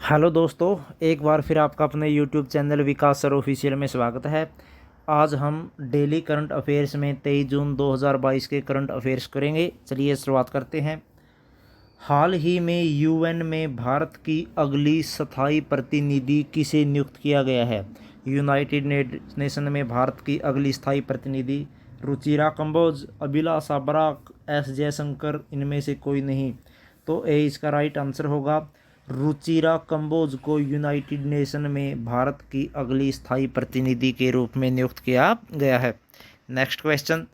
Hello दोस्तों, एक बार फिर आपका अपने यूट्यूब चैनल विकास सर ऑफिशियल में स्वागत है। आज हम डेली करंट अफेयर्स में 23 जून 2022 के करंट अफेयर्स करेंगे। चलिए शुरुआत करते हैं। हाल ही में यूएन में भारत की अगली स्थायी प्रतिनिधि किसे नियुक्त किया गया है? यूनाइटेड नेशन में भारत की अगली स्थायी प्रतिनिधि रुचिरा कंबोज, अभिलाषा बराक, एस जयशंकर, इनमें से कोई नहीं। तो ए इसका राइट आंसर होगा। रुचिरा कंबोज को यूनाइटेड नेशन में भारत की अगली स्थायी प्रतिनिधि के रूप में नियुक्त किया गया है। Next question.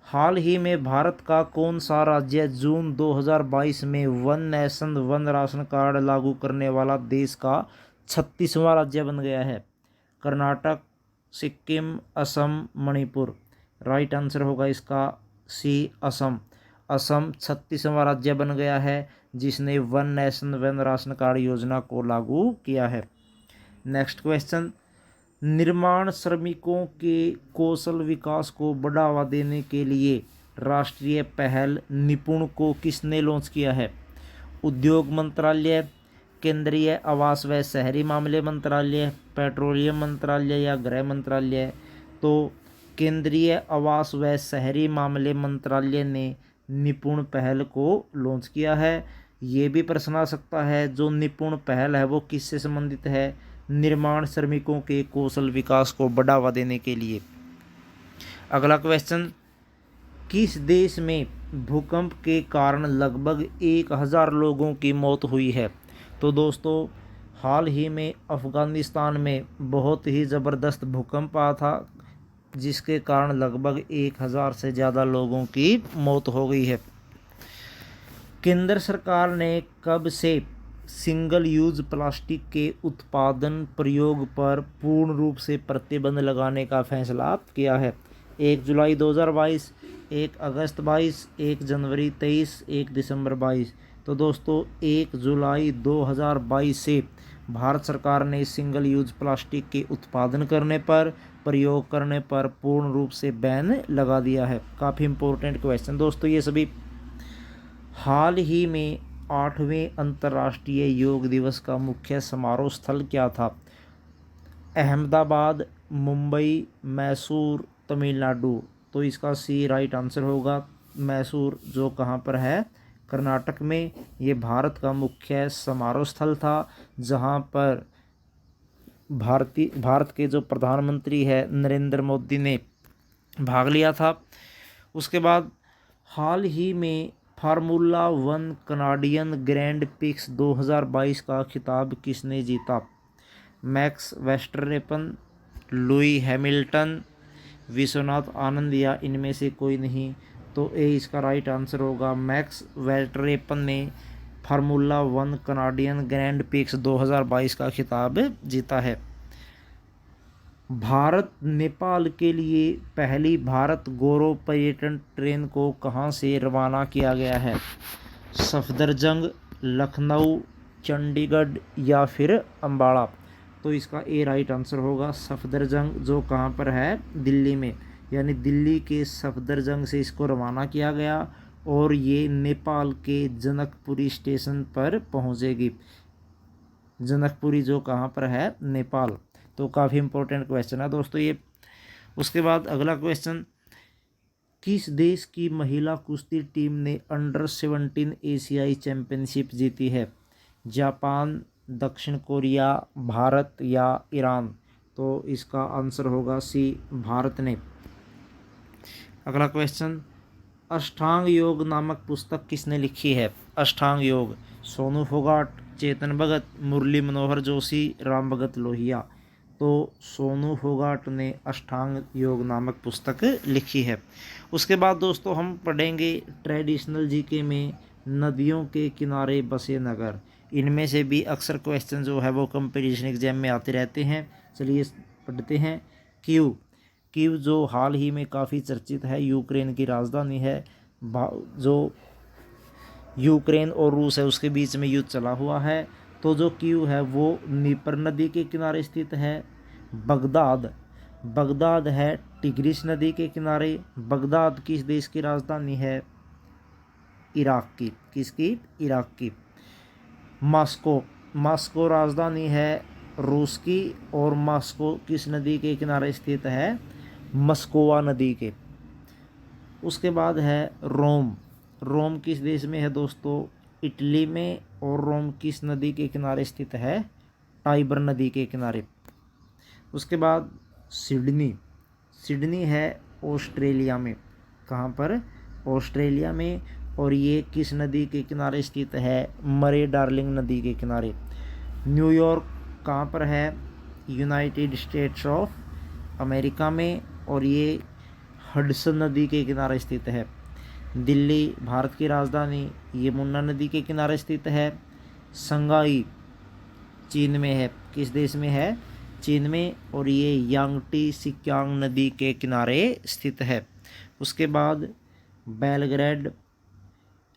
हाल ही में भारत का कौन सा राज्य जून 2022 में one nation one ration card लागू करने वाला देश का 36वां राज्य बन गया है? कर्नाटक, सिक्किम, असम, मणिपुर। राइट आंसर होगा इसका सी, असम। असम 36वां राज्य बन गया है जिसने one nation one ration card योजना को लागू किया है। Next question. निर्माण श्रमिकों के कौशल विकास को बढ़ावा देने के लिए राष्ट्रीय पहल निपुण को किसने लॉन्च किया है? उद्योग मंत्रालय, केंद्रीय आवास व शहरी मामले मंत्रालय, पेट्रोलियम मंत्रालय या गृह मंत्रालय? तो केंद्रीय आवास व शहरी मामले मंत्रालय ने निपुण पहल को लॉन्च किया है। ये भी प्रश्न आ सकता है, जो निपुण पहल है वो किससे संबंधित है? निर्माण श्रमिकों के कौशल विकास को बढ़ावा देने के लिए। अगला क्वेश्चन। किस देश में भूकंप के कारण लगभग 1000 लोगों की मौत हुई है? तो दोस्तों, हाल ही में अफगानिस्तान में बहुत ही ज़बरदस्त भूकंप आया था जिसके कारण लगभग 1000 से ज़्यादा लोगों की मौत हो गई है। केंद्र सरकार ने कब से सिंगल यूज प्लास्टिक के उत्पादन प्रयोग पर पूर्ण रूप से प्रतिबंध लगाने का फैसला किया है? 1 जुलाई 2022, 1 अगस्त 22, 1 जनवरी 23, 1 दिसंबर 22। तो दोस्तों 1 जुलाई 2022 से भारत सरकार ने सिंगल यूज प्लास्टिक के उत्पादन करने पर, प्रयोग करने पर पूर्ण रूप से बैन लगा दिया है। काफ़ी इंपॉर्टेंट क्वेश्चन दोस्तों ये सभी। हाल ही में 8वें अंतर्राष्ट्रीय योग दिवस का मुख्य समारोह स्थल क्या था? अहमदाबाद, मुंबई, मैसूर, तमिलनाडु। तो इसका सी राइट आंसर होगा। मैसूर जो कहाँ पर है? कर्नाटक में। ये भारत का मुख्य समारोह स्थल था जहाँ पर भारत के जो प्रधानमंत्री है नरेंद्र मोदी ने भाग लिया था। उसके बाद हाल ही में फार्मूला 1 कनाडियन ग्रैंड पिक्स 2022 का खिताब किसने जीता? Max Verstappen, Lewis Hamilton, Vishwanath Anand या इनमें से कोई नहीं। तो ए इसका राइट आंसर होगा। मैक्स वेस्टरपेन ने फार्मूला 1 कनाडियन ग्रैंड पिक्स 2022 का खिताब जीता है। भारत नेपाल के लिए पहली भारत गौरव पर्यटन ट्रेन को कहां से रवाना किया गया है? सफदरजंग, लखनऊ, चंडीगढ़ या फिर अम्बाड़ा? तो इसका ए राइट आंसर होगा। सफदरजंग जो कहां पर है? दिल्ली में। यानी दिल्ली के सफदरजंग से इसको रवाना किया गया और ये नेपाल के जनकपुरी स्टेशन पर पहुंचेगी। जनकपुरी जो कहाँ पर है? नेपाल। तो काफ़ी इंपॉर्टेंट क्वेश्चन है दोस्तों ये। उसके बाद अगला क्वेश्चन। किस देश की महिला कुश्ती टीम ने अंडर 17 एशियाई चैंपियनशिप जीती है? जापान, दक्षिण कोरिया, भारत या ईरान? तो इसका आंसर होगा सी, भारत ने। अगला क्वेश्चन। अष्टांग योग नामक पुस्तक किसने लिखी है? अष्टांग योग सोनू फोगाट, चेतन भगत, मुरली मनोहर जोशी, राम भगत लोहिया? तो सोनू फोगाट ने अष्टांग योग नामक पुस्तक लिखी है। उसके बाद दोस्तों हम पढ़ेंगे ट्रेडिशनल जीके में नदियों के किनारे बसे नगर। इनमें से भी अक्सर क्वेश्चन जो है वो कंपटीशन एग्जाम में आते रहते हैं। चलिए पढ़ते हैं। कीव जो हाल ही में काफ़ी चर्चित है, यूक्रेन की राजधानी है। जो यूक्रेन और रूस है उसके बीच में युद्ध चला हुआ है। तो जो कीव है वो नीपर नदी के किनारे स्थित है। बगदाद है टिग्रिस नदी के किनारे। बगदाद किस देश की राजधानी है? इराक की। किसकी? इराक की। मॉस्को मॉस्को राजधानी है रूस की, और मॉस्को किस नदी के किनारे स्थित है? मस्कोवा नदी के। उसके बाद है रोम। रोम किस देश में है दोस्तों? इटली में। और रोम किस नदी के किनारे स्थित है? टाइबर नदी के किनारे। उसके बाद सिडनी। सिडनी है ऑस्ट्रेलिया में। कहाँ पर? ऑस्ट्रेलिया में। और ये किस नदी के किनारे स्थित है? मरे डार्लिंग नदी के किनारे। न्यूयॉर्क कहाँ पर है? यूनाइटेड स्टेट्स ऑफ अमेरिका में, और ये हडसन नदी के किनारे स्थित है। दिल्ली भारत की राजधानी यमुना नदी के किनारे स्थित है। शंघाई चीन में है। किस देश में है? चीन में। और ये यांगटी सिक्यांग नदी के किनारे स्थित है। उसके बाद बेलग्रेड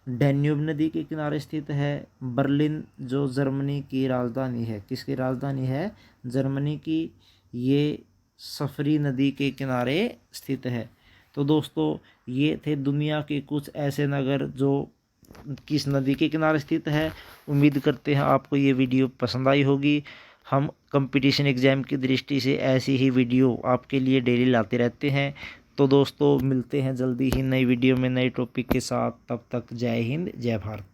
डैन्यूब नदी के किनारे स्थित है। बर्लिन जो जर्मनी की राजधानी है, किसकी राजधानी है? जर्मनी की। ये सफरी नदी के किनारे स्थित है। तो दोस्तों ये थे दुनिया के कुछ ऐसे नगर जो किस नदी के किनारे स्थित है। उम्मीद करते हैं आपको ये वीडियो पसंद आई होगी। हम कंपटीशन एग्ज़ाम की दृष्टि से ऐसी ही वीडियो आपके लिए डेली लाते रहते हैं। तो दोस्तों मिलते हैं जल्दी ही नई वीडियो में नए टॉपिक के साथ। तब तक जय हिंद, जय भारत।